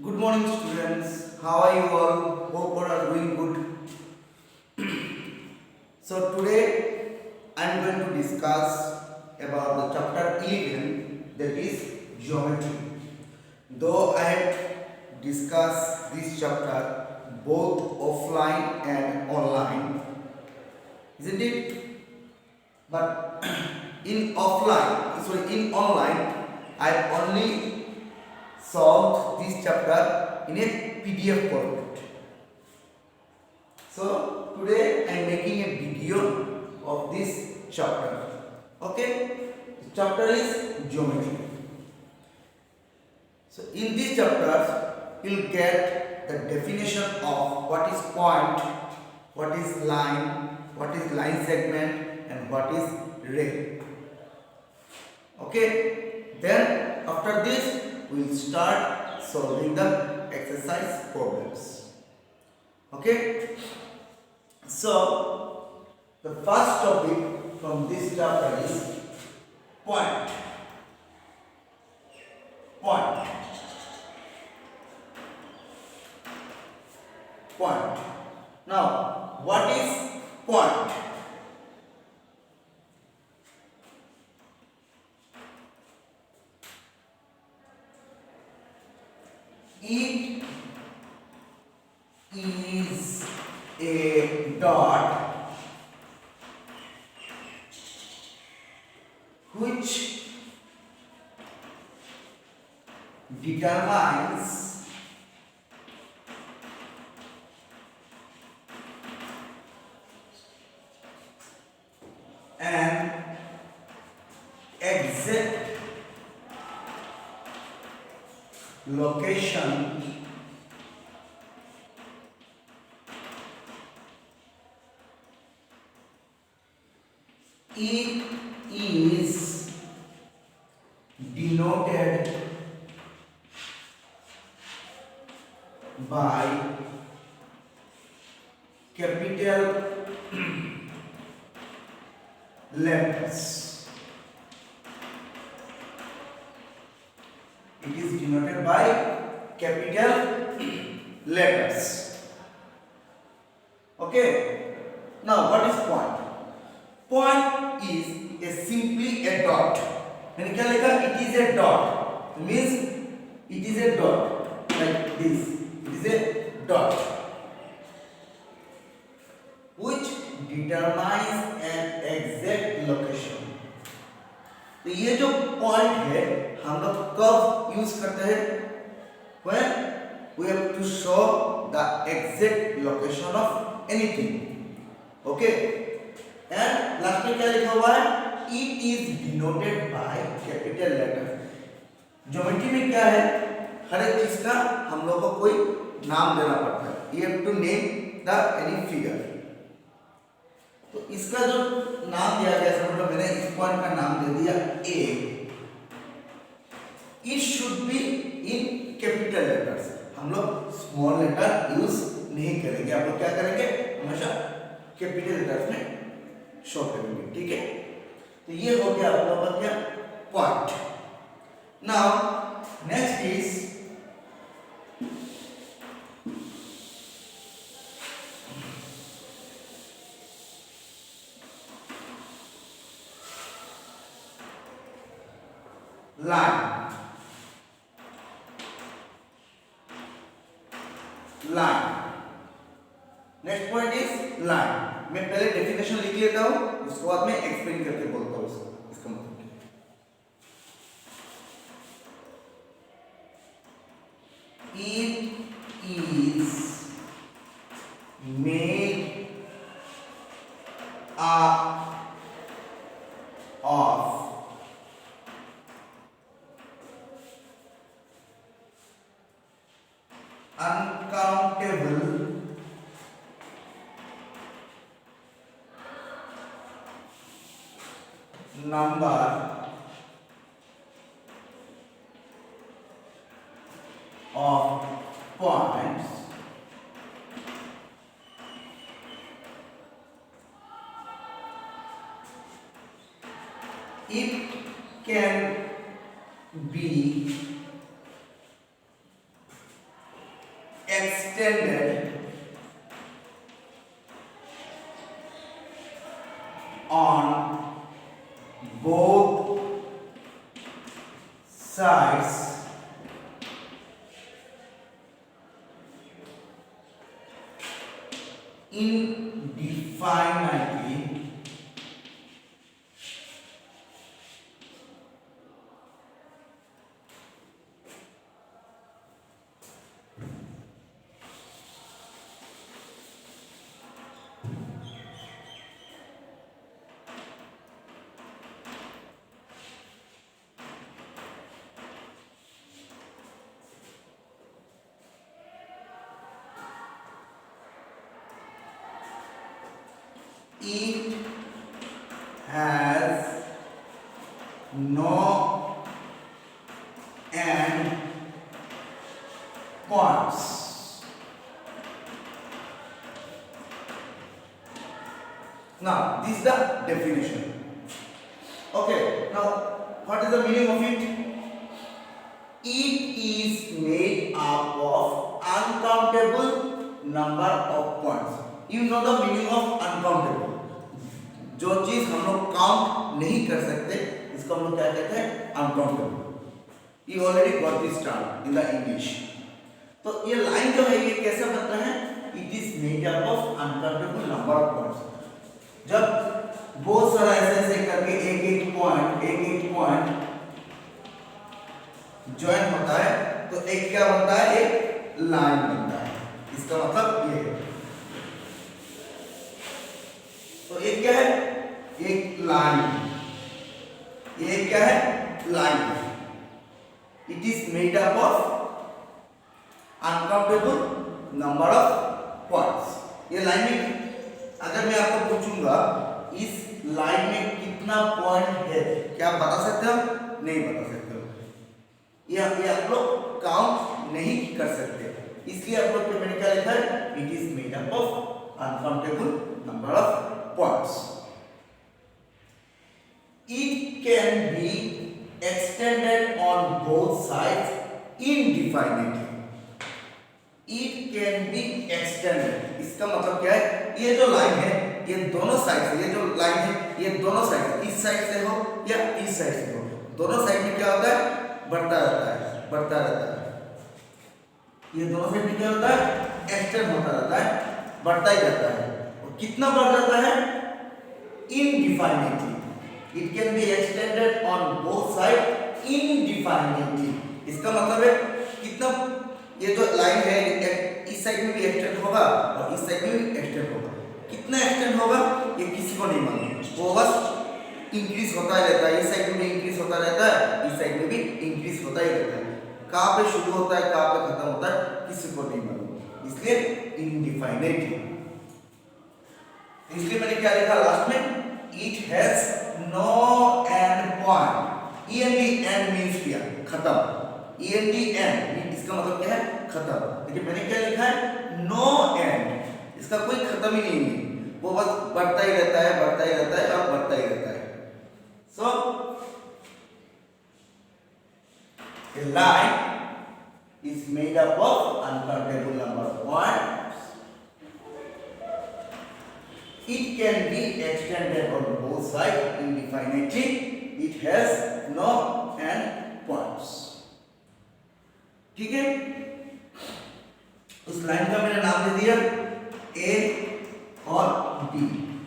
Good morning, students. How are you all? Hope all are doing good. So today I am going to discuss about the chapter 11, that is geometry. Though I had discussed this chapter both offline and online, isn't it? But in online, I only solved this chapter in a PDF format. So today I am making a video of this chapter. Okay, the chapter is geometry. So in this chapter you'll get the definition of what is point, what is line, what is line segment, and what is ray. Okay, then after this we will start solving the exercise problems. Okay, so the first topic from this chapter is point. Point. Point. Now, what is point? It is a dot which determines an exact location it is denoted by capital letters. It is denoted by capital letters. Okay. Now, what is point? Point is simply a dot. मैंने क्या लिखा? It is a dot. Means it is a dot like this. It is a dot which determines an exact location. तो ये जो point है हम लोग कब यूज करते हैं? when we have to show the exact location of anything. Okay, and last में क्या लिखा हुआ है? it is denoted by capital letter. Geometry में क्या है? हर एक चीज का हम लोग को कोई नाम देना पड़ता है. you have to name the any figure. तो इसका जो नाम दिया गया, समझ मैंने इस पॉइंट का नाम दे दिया A. It should be in capital letters. हम लोग स्मॉल लेटर यूज नहीं करेंगे. आप लोग क्या करेंगे? हमेशा कैपिटल लेटर्स में शो करेंगे. ठीक है, तो ये हो गया आप लोगों का क्या? Point. Now next is line. line. Next point is line. मैं पहले डेफिनेशन लिख लेता हूं, उसके बाद मैं एक्सप्लेन करके बोलता हूं इसका मतलब. It is made up of uncountable number of points it can be both sides indefinitely it has no end points. Now, this is the definition. Okay, now what is the meaning of it? It is made up of uncountable number of points. You know the meaning of uncountable. जो चीज हम लोग count नहीं कर सकते इसको हम लोग क्या कहते हैं? Uncountable. You already got this term in the English. तो ये लाइन जो है ये कैसे बनता है? It is made up of uncountable number of points. जब बहुत सारा ऐसे ऐसे करके एक एक पॉइंट ज्वाइन होता है तो एक क्या बनता है? एक लाइन बनता है. इसका मतलब ये है. तो एक क्या है? एक लाइन. ये क्या है? Line. It is made up of uncountable number of points. ये लाइन में अगर मैं आपको पूछूंगा इस लाइन में कितना पॉइंट है, क्या आप बता सकते हो? नहीं बता सकते हो. ये आप लोग काउंट नहीं कर सकते. इसलिए आप लोग मैंने क्या लिखा है? It is made up of uncountable number of points. It can be extended on both sides indefinitely. It can be extended. इसका मतलब क्या है? ये जो लाइन है ये दोनों साइड से, ये जो लाइन है ये दोनों साइड से, इस साइड से हो या इस साइड से हो, दोनों साइड में क्या होता है? बढ़ता रहता है, बढ़ता रहता है. ये दोनों साइड में क्या होता है? एक्सटेंड होता रहता है, बढ़ता ही रहता है. कितना बढ़ जाता है? Indefinitely. It can be extended on both sides indefinitely. इसका मतलब है कितना ये जो लाइन है इस साइड में भी एक्सटेंड होगा और इस साइड में भी एक्सटेंड होगा. कितना एक्सटेंड होगा ये किसी को नहीं मालूम. वो बस इंक्रीज होता ही रहता है. इस साइड में भी इंक्रीज होता रहता है, इस साइड में भी इंक्रीज होता ही रहता है. कहाँ पे शुरू होता है कहाँ पे खत्म होता है किसी को नहीं मालूम. इसलिए इनडिफाइनेट. इसलिए मैंने क्या लिखा लास्ट में? It has no end point. END end means क्या? खत्म. END एंड इसका मतलब क्या है? खत्म. लेकिन मैंने क्या लिखा है? No end. इसका कोई खत्म ही नहीं है. वो बस बढ़ता ही रहता है, बढ़ता ही रहता है और बढ़ता ही रहता है. सो a line is made up of uncountable number of points. It can be extended on both sides indefinitely. It has no end points. ठीक है? उस लाइन का मैंने नाम दे दिया A और B.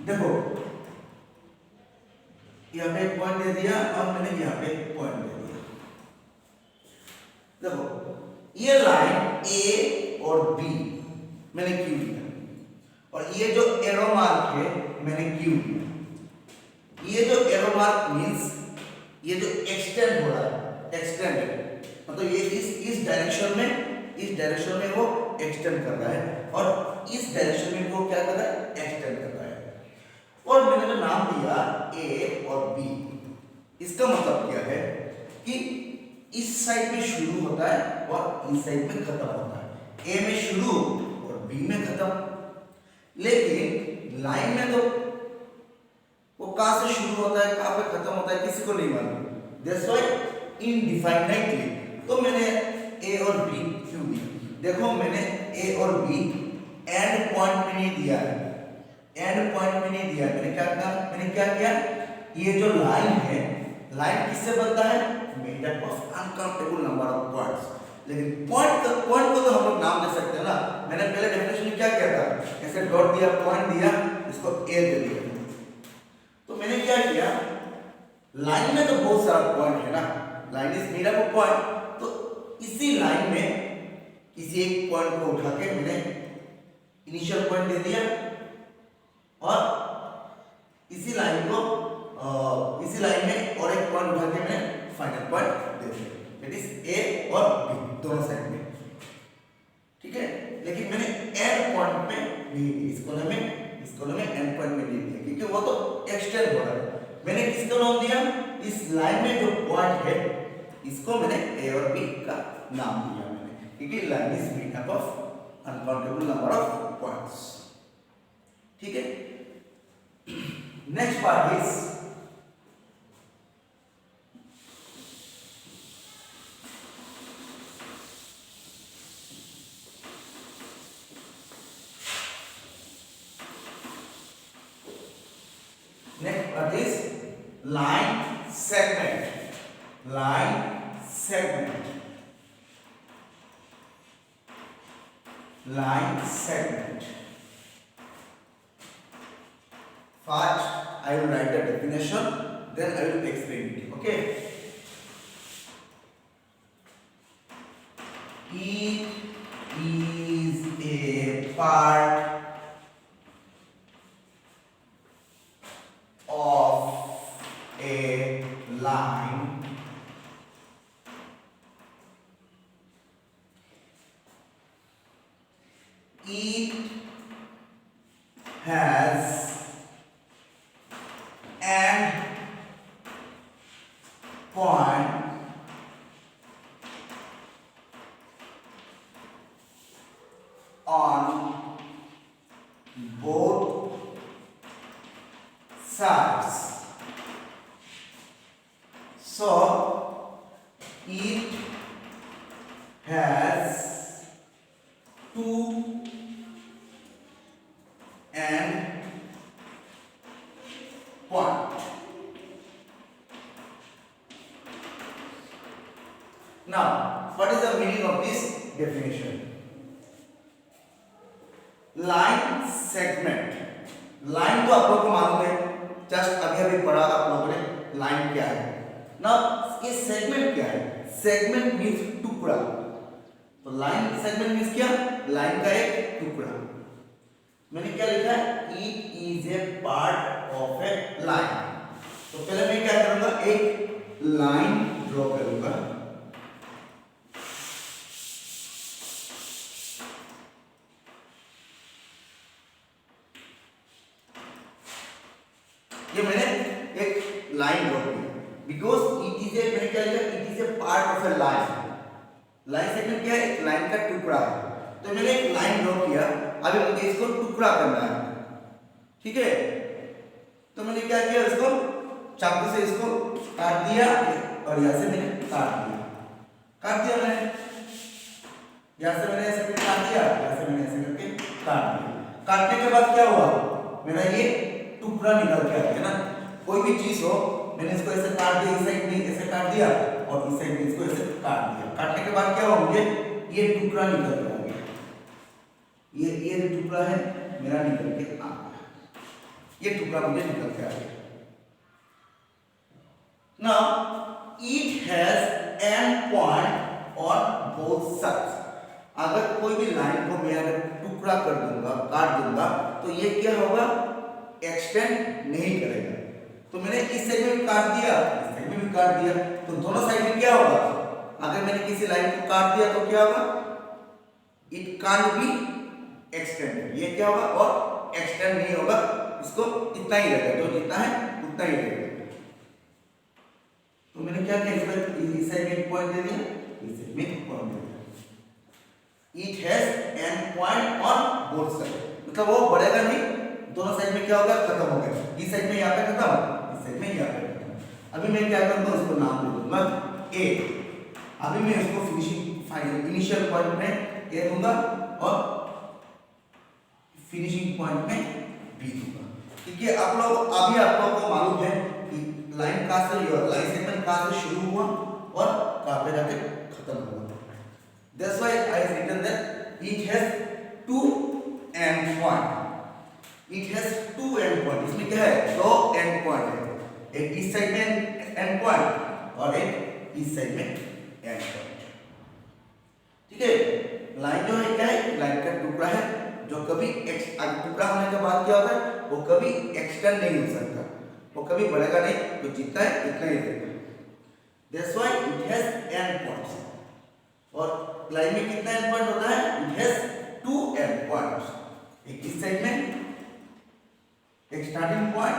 देखो यहाँ पे एक पॉइंट दे दिया और मैंने यहाँ पे एक पॉइंट दे दिया. देखो ये लाइन A और B मैंने क्यों लिया और ये जो एरो मार्क है मैंने क्यों लिया. ये जो एरो मार्क मींस ये जो एक्सटेंड हो रहा है, एक्सटेंडेड मतलब ये इस डायरेक्शन में वो एक्सटेंड कर रहा है और इस डायरेक्शन में वो क्या कर रहा है? एक्सटेंड कर रहा है. और मैंने जो नाम दिया A और B, इसका मतलब क्या है कि इस साइड में शुरू होता है और इस साइड में खत्म होता है. A में शुरू और B में खत्म. लेकिन लाइन में तो वो कहां से शुरू होता है कहां पे खत्म होता है किसी को नहीं मालूम. That's why indefinitely. तो मैंने A और B क्यों दिया? देखो मैंने A और B एंड पॉइंट में नहीं दिया है. एंड पॉइंट में नहीं दिया. मैंने क्या किया? ये जो लाइन है, लाइन किससे बनता है? Made up of uncountable number of points. लेकिन पॉइंट को तो हम लोग नाम दे सकते हैं ना। मैंने पहले डेफिनेशन में क्या किया था, ऐसे डॉट दिया, पॉइंट दिया, इसको ए दे दिया। तो मैंने क्या किया, लाइन में तो बहुत सारा पॉइंट है ना, line is made up of point, तो इसी लाइन में किसी एक पॉइंट को उठा के मैंने इनिशियल पॉइंट दे दिया और इसी लाइन में और एक पॉइंट उठा के मैंने फाइनल पॉइंट दे दिया, दैट इज ए और बी दोनों साइड में, ठीक है। लेकिन मैंने एंड पॉइंट में नहीं दिया, इस कॉलम में एंड पॉइंट में नहीं दिया, क्योंकि वो तो एक्सटेंड हो रहा है। मैंने किसका नाम दिया, इस लाइन में जो पॉइंट है इसको मैंने ए और बी का नाम दिया मैंने, क्योंकि line is made up of uncountable number of points, ठीक है। Next part is line segment. Line segment. Line segment. First, I will write the definition, then I will explain it. Okay. It is a part line it has an point on both sides. So it has two end point. Now, what is the meaning of this definition? Line segment. Line तो आप लोगों को मालूम है, just अभी अभी पढ़ा आप लोगों ने लाइन क्या है ना। ये सेगमेंट क्या है? सेगमेंट मींस टुकड़ा। तो लाइन सेगमेंट मींस क्या? लाइन का एक टुकड़ा। मैंने क्या लिखा है? It is a part of A line. तो पहले मैं क्या करूंगा, एक लाइन ड्रॉ करूंगा। ये मैंने एक लाइन ड्रॉ की, बिकॉज इट इज ए, मैंने क्या लिखा, it is a part of A line. Line segment क्या है? एक लाइन का टुकड़ा है। तो मैंने एक लाइन ड्रॉ किया, अभी मुझे इसको टुकड़ा करना है, ठीक है। तो मैंने क्या किया, इसको चाकू से इसको काट दिया और यहां से मैंने काट दिया मैंने, यहां से मैंने ऐसे काट दिया, यहां से मैंने ऐसे करके काट दिया। काटने के बाद क्या हुआ, मेरा ये टुकड़ा निकल के आ गया ना। कोई भी चीज हो, मैंने इसको ऐसे काट दिया, इस साइड भी ऐसे काट दिया और इस साइड भी इसको ऐसे काट दिया। काटने के बाद क्या हुआ, मुझे ये टुकड़ा निकल के आ गया। ये टुकड़ा है मेरा, निकल के आ गया, ये टुकड़ा मुझे निकल के आ गया। Now it has an point on both sides. अगर कोई भी लाइन को मैं अगर टुकड़ा कर दूंगा, काट दूंगा, तो ये क्या होगा, एक्सटेंड नहीं करेगा। तो मैंने इस साइड में भी काट दिया, इस साइड में भी काट दिया, तो दोनों साइड में क्या होगा, अगर मैंने किसी लाइन को काट दिया तो क्या होगा, इट कांट बी एक्सटेंडेड। ये क्या होगा, और एक्सटेंड नहीं होगा, इसको इतना ही रहेगा, जो जितना है उतना ही रहेगा। तो मैंने क्या किया, इस साइड में एक पॉइंट दे दिया, इस साइड में एक पॉइंट दे दिया। It has an point on both side, मतलब वो बढ़ेगा नहीं, दोनों साइड में क्या होगा, खत्म हो गया। इस साइड में यहाँ पे खत्म, इस साइड में यहाँ पे खत्म। अभी मैं क्या करूंगा, इसको नाम दे दूंगा ए। अभी मैं इसको फिनिशिंग फाइनल इनिशियल पॉइंट में ए दूंगा और फिनिशिंग पॉइंट में बी दूंगा, क्योंकि आप लोग को मालूम है कि लाइन कहाँ से लाइन सेगमेंट कहाँ से शुरू हुआ और कहाँ पे जाके खत्म हुआ। That's why I have written that it has two end point. It has two end point. इसमें क्या है, दो end point है, एक इस साइड में end point और एक इस साइड में end point। ठीक है, लाइन जो है क्या है, लाइन का टुकड़ा है जो कभी टुकड़ा होने के बाद क्या होता है, वो कभी एक्सटेंड नहीं हो सकता, वो कभी बढ़ेगा नहीं, तो जितना है इतना ही रहेगा। That's why it has end points। और लाइन में कितना एंड पॉइंट होता है, it has two end points, एक इस साइड में एक स्टार्टिंग पॉइंट,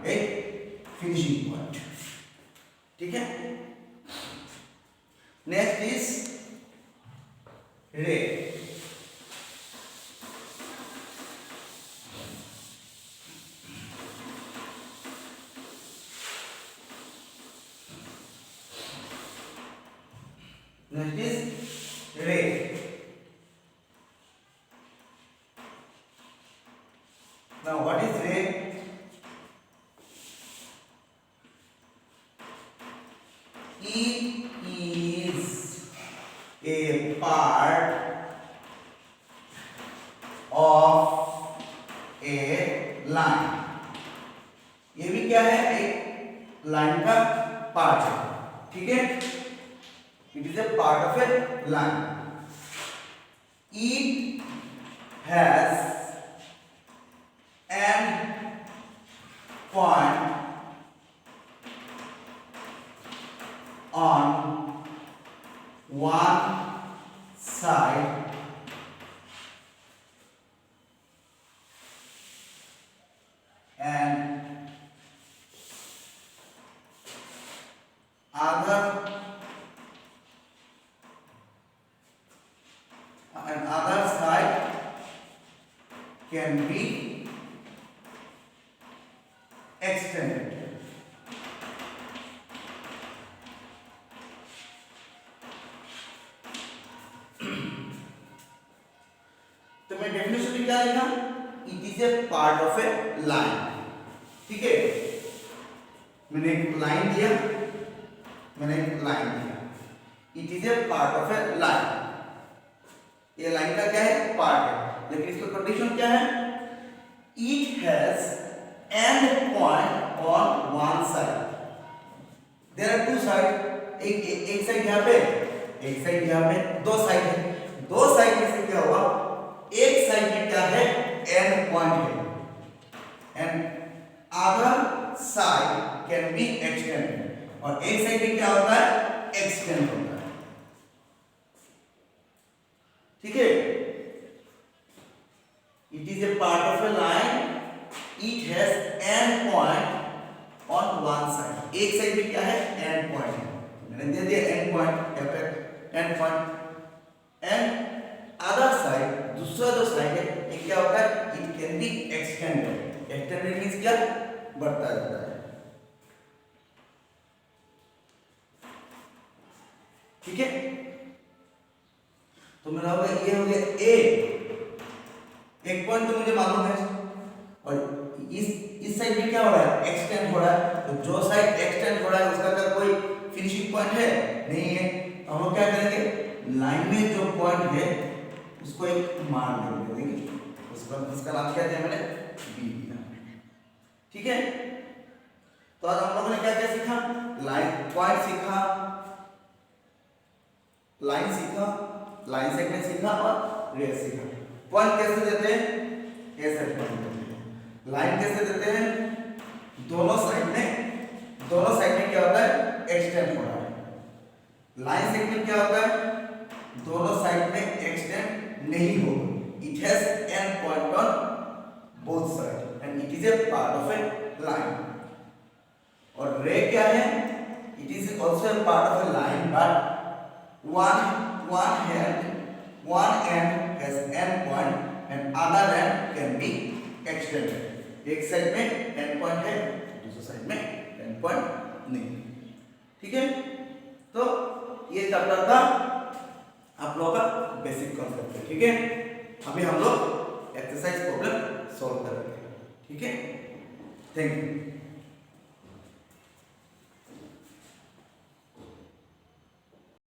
एक फिनिशिंग पॉइंट। ठीक है, next is ray. Next is ray. Now what is ray? It is a part of a line। ये भी क्या है, एक लाइन का पार्ट है। ठीक है, it is a part of a line। It has an point on one side and other side can be extended। तो मैं डेफिनेशन में क्या लिखा, it is a part of A line. ठीक है, मैंने एक लाइन दिया, it is a part of A line. ये लाइन का क्या है, पार्ट है, लेकिन इसका कंडीशन क्या है, it has end point on one side. There are two side, एक साइड यहाँ पे, एक साइड यहाँ पे, दो साइड है, दो साइड में से क्या हुआ, एक साइड में क्या है, एंड पॉइंट है, and other side can be extended, और एक साइड में क्या होता है, एक्सटेंड होता है। ठीक है, it is a part of A line, it has end point on one side. एक साइड में क्या है, एंड पॉइंट है, मैंने दे दिया and point, and point, and other side, दूसरा जो साइड है, ये क्या होता है, it can be extended. Extended means क्या, बढ़ता जाता है। ठीक है, तो मेरा हो गया, ये हो गया ए, एक पॉइंट तो मुझे मालूम है, और इस साइड में क्या हो रहा है, एक्सटेंड हो रहा है, तो जो साइड एक्सटेंड हो रहा है उसका क्या कोई फिनिशिंग पॉइंट है, नहीं है। हम लोग क्या करेंगे, लाइन में जो पॉइंट है उसको एक मान देंगे, उसका नाम क्या दिया मैंने, बी दिया। ठीक है, तो आज हम लोगों ने क्या क्या सीखा, लाइन पॉइंट सीखा, लाइन सीखा, लाइन सेगमेंट सीखा और रे सीखा। पॉइंट कैसे देते हैं, ऐसे पॉइंट देते हैं। लाइन कैसे देते हैं, दोनों साइड में क्या होता है, एक्सटेंड हो रहा है। लाइन सेगमेंट क्या होता है, दोनों साइड में एक्सटेंड नहीं होगा, it has end point on both side and it is a part of A line. और रे क्या है, it is also a part of A line, but one end has end point and other end can be extended। एक side में end point है, दूसरी side में end point नहीं। ठीक है, तो ये चैप्टर का आप लोगों का बेसिक कॉन्सेप्ट है। ठीक है, अभी हम लोग एक्सरसाइज प्रॉब्लम सॉल्व करेंगे। ठीक है, थैंक यू।